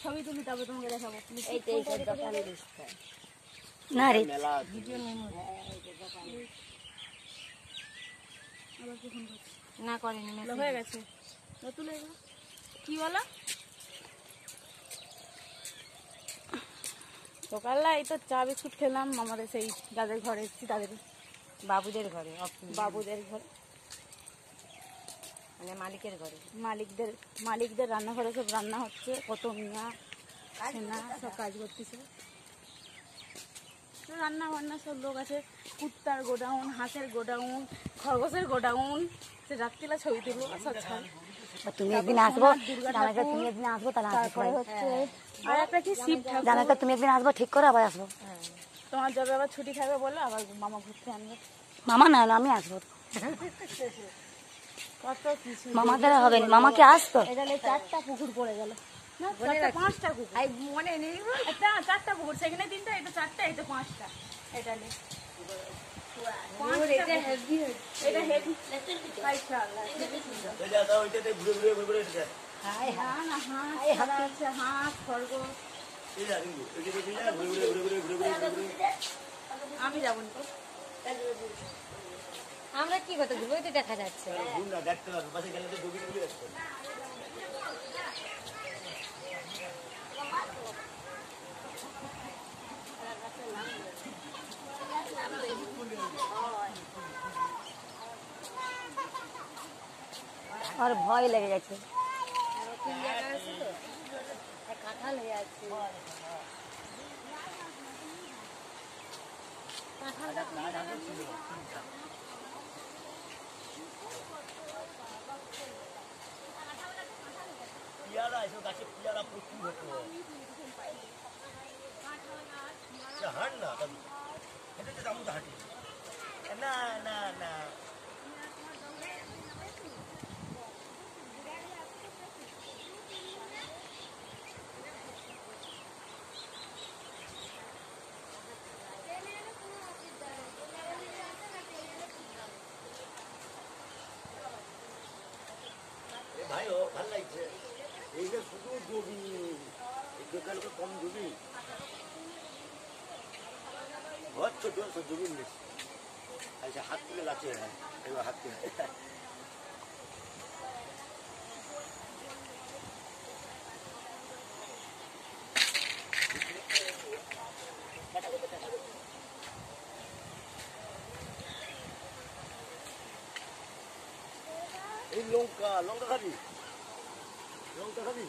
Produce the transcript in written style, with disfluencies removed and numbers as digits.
ছবি তুলি তবে তোমাকে দেখাবো। এই তো এই দোকান না রে ভিডিও নেই আবার কি ফোন করছি? না করেনি হয়ে গেছে তুলে এগুলো কি বলো? সকালবেলা এই তো চা বিস্কুট খেলাম আমাদের সেই যাদের ঘরে এসেছি তাদের বাবুদের ঘরে বাবুদের ঘরে মানে মালিকের ঘরে মালিকদের রান্নাঘরে সব রান্না হচ্ছে। কত মিয়া সেনা সব কাজ করতেছে। রান্না বান্না সব লোক আছে। কুত্তার গোডাউন, হাঁসের গোডাউন, খরগোশের গোডাউন। সে রাত্রিবেলা ছবি তুলবো সব ছাড়। তুমি একদিন আসবো, তুমি একদিন আসবো তাহলে তারপরে হচ্ছে আর একটা কি শিব ঠাকুর। জানাতে তুমি একদিন আসবো, ঠিক করে আবার আসবো। তোমার যবে আবার ছুটি খাবে বলো, আবার মামা ঘুরতে আনবে। মামা না হলে আমি আসবো। কত কিছু মামা দ্বারা হবে না, মামাকে আসতো। এটা 4টা পুকুর পড়ে গেল না, 5টা পুকুর। মনে নেই 4টা পুকুর, সেখানে 3টা, এটা 4টা, এটা 5টা। এটা নেই এটা হেভি মাশাআল্লাহ। হাঁস খরগোশ আমি যাবো না। আমরা কি করতে ঘুরবো, তো দেখা যাচ্ছে আর ভয় লেগে গেছে। কাঁঠাল হয়ে আছে। পিয়ারা এসব গাছে পিয়ারা প্রচুর হতো। হাট না এটা তো দাম হাঁটি না না না ভাই ও ভাল লাগছে। এইটা শুধু জমি, এই দোকান কম জমি, ঘর ছোট জমি বেশি। আচ্ছা হাত তুলে লাগছে, এবার হাত তুলে এই লঙ্কা খাবি? লঙ্কা খাবি?